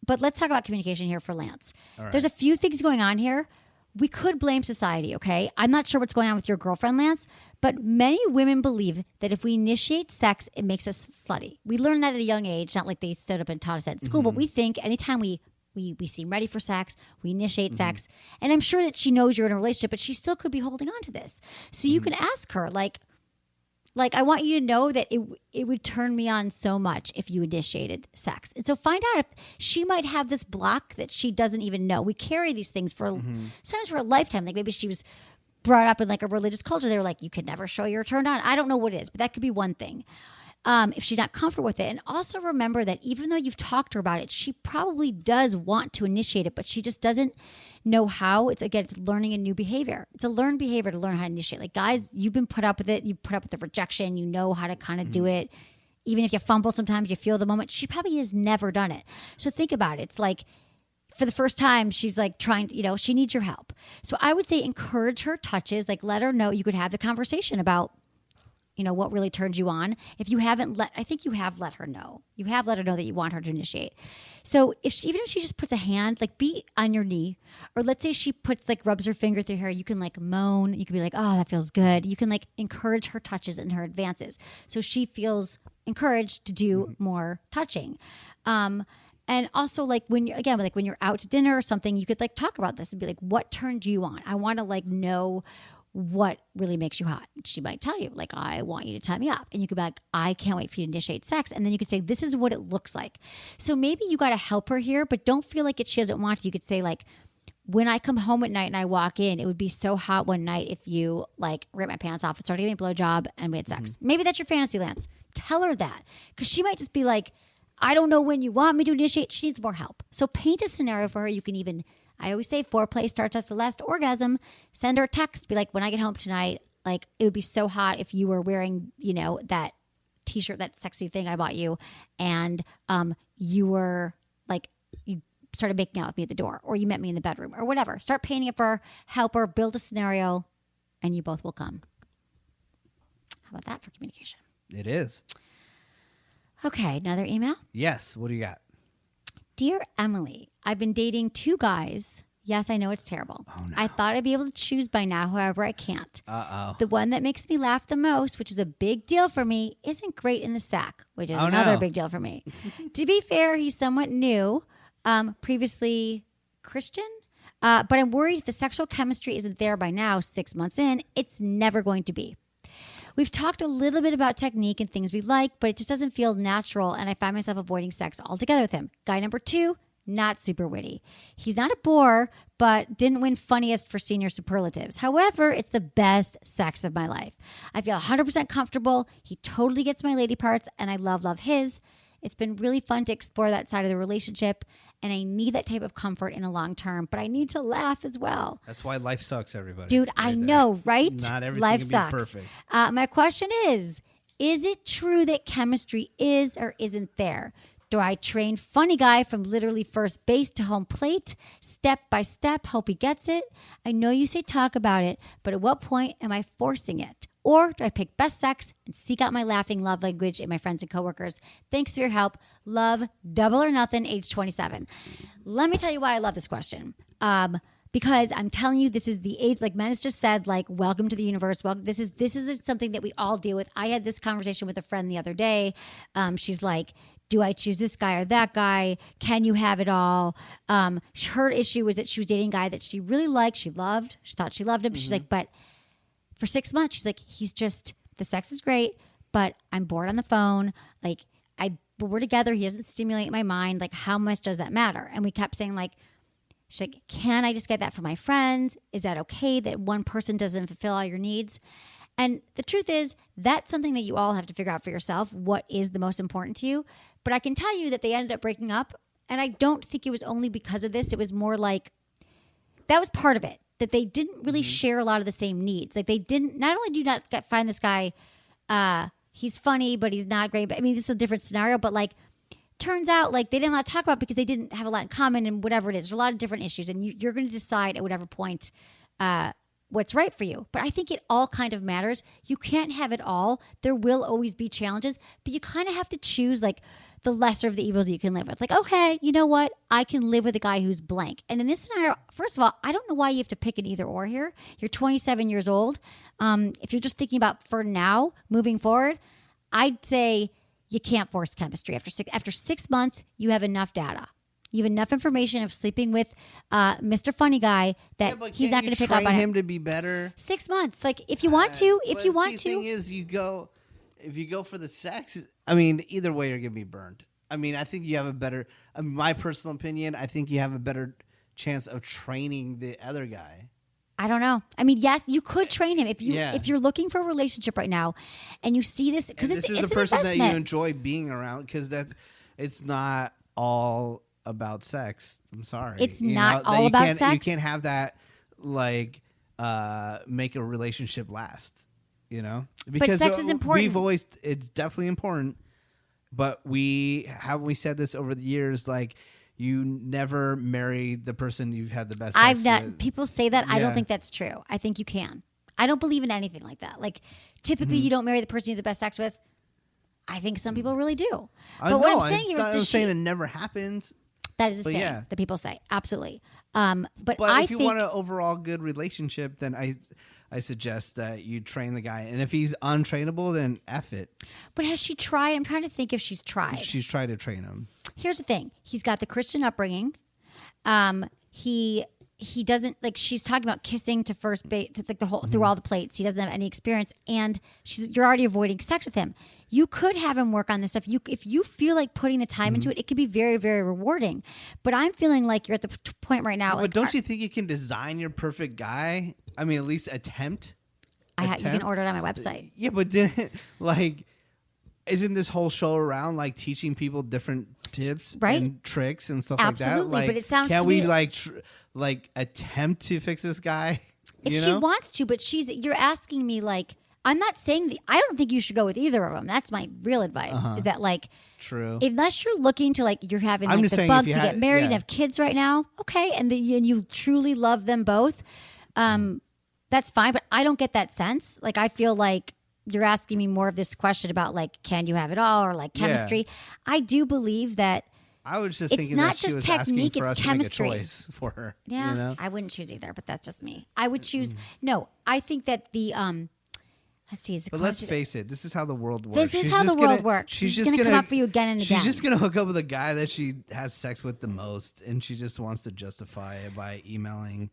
but let's talk about communication here for Lance. right. There's a few things going on here. We could blame society, okay? I'm not sure what's going on with your girlfriend, Lance, but many women believe that if we initiate sex, it makes us slutty. We learned that at a young age, not like they stood up and taught us that at school, but we think anytime we seem ready for sex, we initiate sex. And I'm sure that she knows you're in a relationship, but she still could be holding on to this. So you can ask her, like, I want you to know that it would turn me on so much if you initiated sex. And so find out if she might have this block that she doesn't even know. We carry these things for sometimes for a lifetime. Like maybe she was brought up in like a religious culture. They were like, you could never show you're turned on. I don't know what it is, but that could be one thing. If she's not comfortable with it. And also remember that even though you've talked to her about it, she probably does want to initiate it, but she just doesn't know how. It's learning a new behavior. It's a learned behavior to learn how to initiate. Like guys, you've been put up with it. You put up with the rejection. You know how to kind of do it. Even if you fumble sometimes, you feel the moment. She probably has never done it. So think about it. It's like for the first time, she's like trying, she needs your help. So I would say encourage her touches, like let her know. You could have the conversation about what really turns you on. If you haven't I think you have let her know. You have let her know that you want her to initiate. So even if she just puts a hand, like be on your knee, or let's say she rubs her finger through her, you can like moan. You can be like, oh, that feels good. You can like encourage her touches and her advances. So she feels encouraged to do more touching. And also like when you're out to dinner or something, you could like talk about this and be like, what turned you on? I want to like know what really makes you hot. She might tell you, like, I want you to tie me up. And you could be like, I can't wait for you to initiate sex. And then you could say, this is what it looks like. So maybe you got to help her here, but don't feel like she doesn't want to. You could say, like, when I come home at night and I walk in, it would be so hot one night if you, like, ripped my pants off and started giving me a blowjob and we had sex. Maybe that's your fantasy, Lance. Tell her that. Because she might just be like, I don't know when you want me to initiate. She needs more help. So paint a scenario for her. You can even... I always say foreplay starts at the last orgasm. Send her a text. Be like, when I get home tonight, like it would be so hot if you were wearing, that t-shirt, that sexy thing I bought you. And you were like, you started making out with me at the door or you met me in the bedroom or whatever. Start painting it for her, help her, build a scenario, and you both will come. How about that for communication? It is. Okay, another email? Yes. What do you got? Dear Emily, I've been dating 2 guys. Yes, I know it's terrible. Oh, no. I thought I'd be able to choose by now, however, I can't. Uh-oh. The one that makes me laugh the most, which is a big deal for me, isn't great in the sack, which is another big deal for me. To be fair, he's somewhat new, previously Christian, but I'm worried if the sexual chemistry isn't there by now, 6 months in, it's never going to be. We've talked a little bit about technique and things we like, but it just doesn't feel natural, and I find myself avoiding sex altogether with him. Guy number 2, not super witty. He's not a bore, but didn't win funniest for senior superlatives. However, it's the best sex of my life. I feel 100% comfortable. He totally gets my lady parts, and I love his. It's been really fun to explore that side of the relationship, and I need that type of comfort in a long term, but I need to laugh as well. That's why life sucks, everybody. Dude, I know, right? Not everything life can sucks. be perfect. My question is it true that chemistry is or isn't there? Do I train funny guy from literally first base to home plate, step by step, hope he gets it? I know you say talk about it, but at what point am I forcing it? Or do I pick best sex and seek out my laughing love language in my friends and coworkers? Thanks for your help. Love, double or nothing, age 27. Let me tell you why I love this question. Because I'm telling you, this is the age, like Menace just said, like, welcome to the universe. Well, this is something that we all deal with. I had this conversation with a friend the other day. She's like, do I choose this guy or that guy? Can you have it all? Her issue was that she was dating a guy that she really liked. She loved. She thought she loved him. She's like, but for 6 months, she's like, the sex is great, but I'm bored on the phone. Like, we're together. He doesn't stimulate my mind. Like, how much does that matter? And we kept saying, like, she's like, can I just get that from my friends? Is that okay that one person doesn't fulfill all your needs? And the truth is, that's something that you all have to figure out for yourself. What is the most important to you? But I can tell you that they ended up breaking up. And I don't think it was only because of this. It was more like, that was part of it. That they didn't really share a lot of the same needs. Like not only do you not find this guy, he's funny, but he's not great. But I mean, this is a different scenario, but like, turns out like they didn't want to talk about it because they didn't have a lot in common and whatever it is. There's a lot of different issues and you're going to decide at whatever point, what's right for you. But I think it all kind of matters. You can't have it all. There will always be challenges, but you kind of have to choose like the lesser of the evils that you can live with. Like, okay, you know what? I can live with a guy who's blank. And in this scenario, first of all, I don't know why you have to pick an either or here. You're 27 years old. If you're just thinking about for now, moving forward, I'd say you can't force chemistry. After 6 months, you have enough data. You have enough information of sleeping with Mr. Funny Guy that he's not going to pick up on him it. to be better. 6 months. Like, if you want to, if you want to. The thing is, if you go for the sex, I mean, either way, you're going to be burned. I mean, I think you have a better, my personal opinion, I think you have a better chance of training the other guy. I don't know. I mean, yes, you could train him if you're looking for a relationship right now, and you see this because it's the person that you enjoy being around, because it's not all about sex. I'm sorry, it's not all about sex. You can't have that like make a relationship last. You know, because but sex is important. It's definitely important, but we said this over the years, like. You never marry the person you've had the best sex with. People say that. Yeah. I don't think that's true. I think you can. I don't believe in anything like that. Like, typically, you don't marry the person you have the best sex with. I think some people really do. But what I'm saying here is, I'm saying it never happens. That is a saying that people say. Absolutely. But if you want an overall good relationship, then I suggest that you train the guy. And if he's untrainable, then F it. But has she tried? I'm trying to think if she's tried. She's tried to train him. Here's the thing. He's got the Christian upbringing. He doesn't, like, she's talking about kissing to first base, to like the whole, through all the plates. He doesn't have any experience. And you're already avoiding sex with him. You could have him work on this stuff. If you feel like putting the time into it, it could be very, very rewarding. But I'm feeling like you're at the point right now. But don't you think you can design your perfect guy? I mean, at least attempt. You can order it on my website. Yeah, but isn't this whole show around like teaching people different tips and tricks and stuff like that? Absolutely, but it sounds Can sweet. we like attempt to fix this guy? If she wants to, but you're asking me like, I'm not saying I don't think you should go with either of them. That's my real advice. Is that like, true? Unless you're looking to like, you're having like the bug to get married and have kids right now, okay, and you truly love them both. That's fine, but I don't get that sense. Like, I feel like you're asking me more of this question about like, can you have it all, or like chemistry. I do believe that I was just it's thinking not that she just was technique, asking for it's us chemistry. To make a choice for her. Yeah, you know? I wouldn't choose either, but that's just me. I would choose no. I think that the let's see. But let's face it. This is how the world works. This is how the world works. She's just going to come up for you again and again. She's just going to hook up with the guy that she has sex with the most, and she just wants to justify it by emailing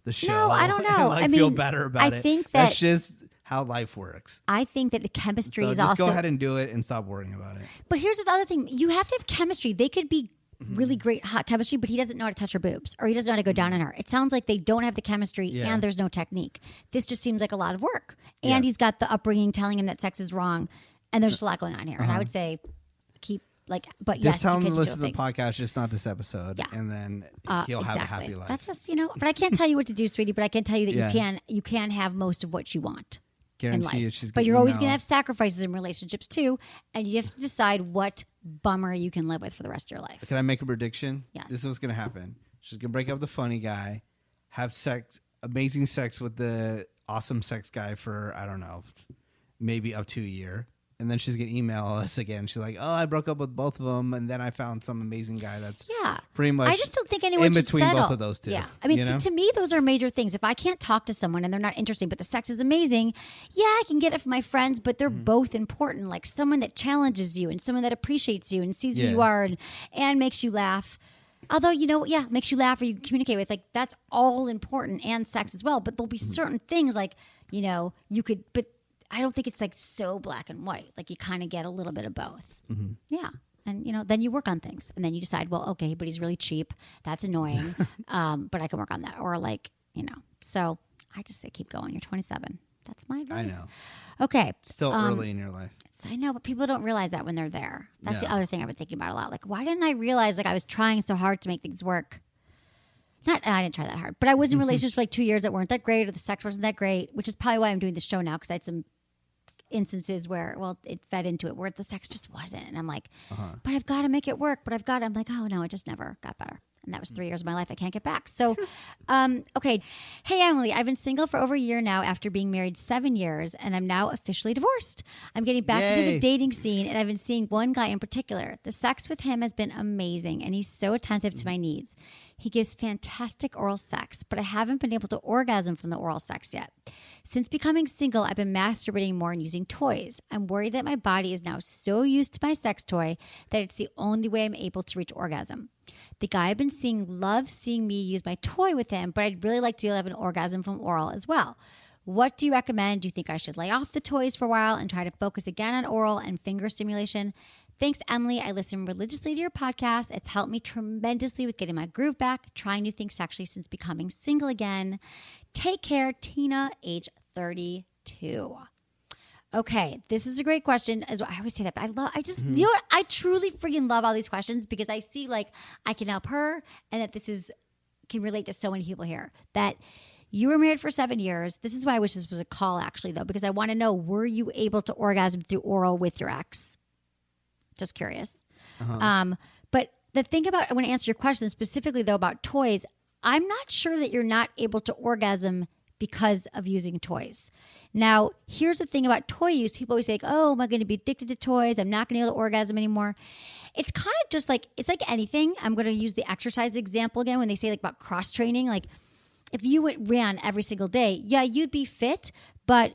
the show. No, I don't know. And, feel better about it. I think that's just how life works. I think that the chemistry is just also. Go ahead and do it and stop worrying about it. But here's the other thing: you have to have chemistry. They could be really great hot chemistry, but he doesn't know how to touch her boobs, or he doesn't know how to go down on her. It sounds like they don't have the chemistry, and there's no technique. This just seems like a lot of work. And he's got the upbringing telling him that sex is wrong, and there's just a lot going on here. And I would say keep. But just tell him to to listen to the podcast, just not this episode, and then he'll have a happy life. That's just but I can't tell you what to do, sweetie. But I can tell you that you can have most of what you want in life. But you're always going to have sacrifices in relationships too, and you have to decide what bummer you can live with for the rest of your life. Can I make a prediction? Yes. This is what's going to happen. She's going to break up with the funny guy, have amazing sex with the awesome sex guy for I don't know, maybe up to a year. And then she's going to email us again. She's like, oh, I broke up with both of them. And then I found some amazing guy that's pretty much I just don't think anyone should between settle. both of those two. Yeah. I mean, to me, those are major things. If I can't talk to someone and they're not interesting, but the sex is amazing, I can get it from my friends, but they're both important. Like someone that challenges you and someone that appreciates you and sees who you are and makes you laugh. Although, makes you laugh or you communicate with, like, that's all important, and sex as well. But there'll be certain things like, you could, but I don't think it's like so black and white. Like you kind of get a little bit of both. Mm-hmm. Yeah. And, then you work on things and then you decide, well, okay, but he's really cheap. That's annoying. But I can work on that. Or like, so I just say, keep going. You're 27. That's my advice. I know. Okay. Still early in your life. I know, but people don't realize that when they're there. That's the other thing I've been thinking about a lot. Like, why didn't I realize like I was trying so hard to make things work? I didn't try that hard, but I was in relationships for like 2 years that weren't that great or the sex wasn't that great, which is probably why I'm doing the show now, because I had some instances where, it fed into it where the sex just wasn't. And I'm like, but I've got to make it work. I'm like, oh no, it just never got better. And that was 3 years of my life I can't get back. So, okay. Hey, Emily, I've been single for over a year now after being married 7 years, and I'm now officially divorced. I'm getting back into the dating scene, and I've been seeing one guy in particular. The sex with him has been amazing, and he's so attentive to my needs. He gives fantastic oral sex, but I haven't been able to orgasm from the oral sex yet. Since becoming single, I've been masturbating more and using toys. I'm worried that my body is now so used to my sex toy that it's the only way I'm able to reach orgasm. The guy I've been seeing loves seeing me use my toy with him, but I'd really like to have an orgasm from oral as well. What do you recommend? Do you think I should lay off the toys for a while and try to focus again on oral and finger stimulation? Thanks, Emily. I listen religiously to your podcast. It's helped me tremendously with getting my groove back, trying new things sexually since becoming single again. Take care, Tina, age 32. Okay, this is a great question. As I always say that, but you know what? I truly freaking love all these questions because I see like I can help her, and that can relate to so many people here. That you were married for 7 years. This is why I wish this was a call, actually, though, because I want to know: were you able to orgasm through oral with your ex? Just curious. But the thing about, I want to answer your question specifically though about toys. I'm not sure that you're not able to orgasm because of using toys. Now, here's the thing about toy use. People always say, like, oh, am I going to be addicted to toys? I'm not going to be able to orgasm anymore. It's kind of just like, it's like anything. I'm going to use the exercise example again when they say like about cross training. Like if you ran every single day, yeah, you'd be fit, but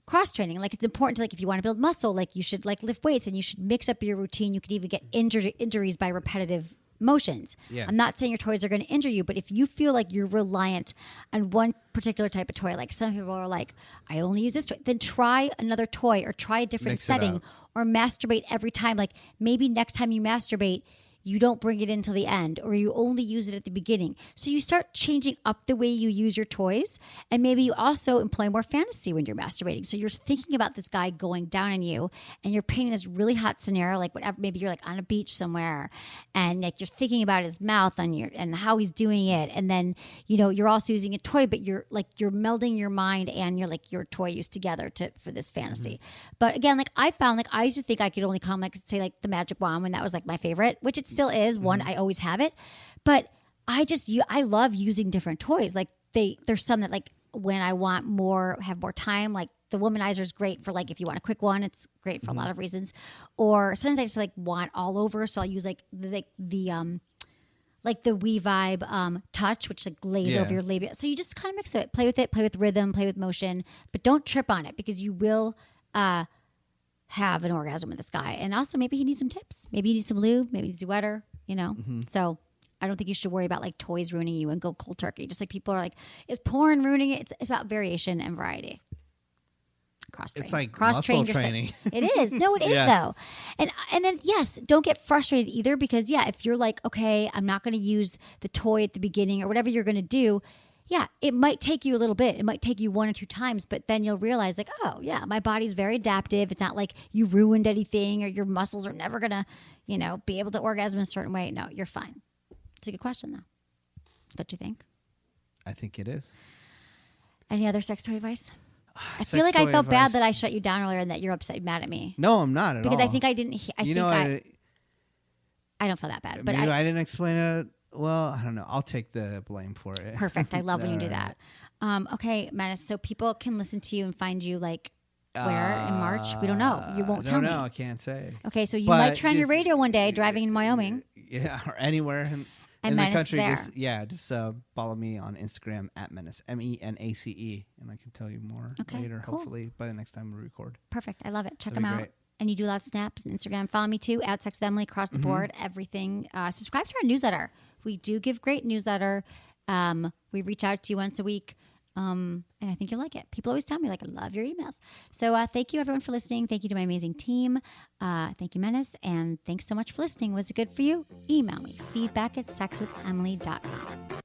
cross training, like it's important to, like, if you want to build muscle, like you should like lift weights and you should mix up your routine. You could even get injuries by repetitive motions. Yeah. I'm not saying your toys are going to injure you, but if you feel like you're reliant on one particular type of toy, like some people are like, I only use this toy, then try another toy or try a different setting or masturbate every time. Like maybe next time you masturbate, you don't bring it until the end, or you only use it at the beginning. So you start changing up the way you use your toys, and maybe you also employ more fantasy when you're masturbating. So you're thinking about this guy going down on you, and you're painting this really hot scenario, like whatever. Maybe you're like on a beach somewhere, and like you're thinking about his mouth and how he's doing it, and then you're also using a toy, but you're melding your mind and your toy use together for this fantasy. Mm-hmm. But again, like I found, like I used to think I could only come say like the magic wand when that was like my favorite, which it's still is one. I always have it, but I love using different toys. Like there's some that like when I want have more time, like the womanizer is great for like if you want a quick one. It's great for a lot of reasons. Or sometimes I just like want all over, so I'll use like the We Vibe touch, which like lays over your labia. So you just kind of mix it, play with rhythm, play with motion, but don't trip on it because you will have an orgasm with this guy. And also maybe he needs some tips. Maybe you need some lube. Maybe he needs to do wetter, So I don't think you should worry about like toys ruining you and go cold turkey. Just like people are like, is porn ruining it? It's about variation and variety. Cross-train. It's like cross-train muscle training. It is. No, it is though. And then yes, don't get frustrated either because if you're like, okay, I'm not going to use the toy at the beginning or whatever you're going to do. Yeah, it might take you a little bit. It might take you 1 or 2 times, but then you'll realize like, oh yeah, my body's very adaptive. It's not like you ruined anything or your muscles are never going to, be able to orgasm a certain way. No, you're fine. It's a good question though. Don't you think? I think it is. Any other sex toy advice? I feel like I felt bad that I shut you down earlier and that you're upset, mad at me. No, I'm not at all. Because I think I didn't. I don't feel that bad, but I didn't explain it. Well, I don't know. I'll take the blame for it. Perfect. I love when you do that. Okay, Menace. So people can listen to you and find you like where in March? We don't know. You won't tell me. No, I can't say. Okay, so you might turn on your radio one day driving in Wyoming. Yeah, or anywhere in the country. Just follow me on Instagram at Menace, MENACE, and I can tell you more later, hopefully, by the next time we record. Perfect. I love it. Check them out. Great. And you do a lot of snaps and Instagram. Follow me too, at Sex with Emily, across the board, everything. Subscribe to our newsletter. We do give great newsletter. We reach out to you once a week. And I think you'll like it. People always tell me, like, I love your emails. So thank you, everyone, for listening. Thank you to my amazing team. Thank you, Menace. And thanks so much for listening. Was it good for you? Email me, feedback@sexwithemily.com.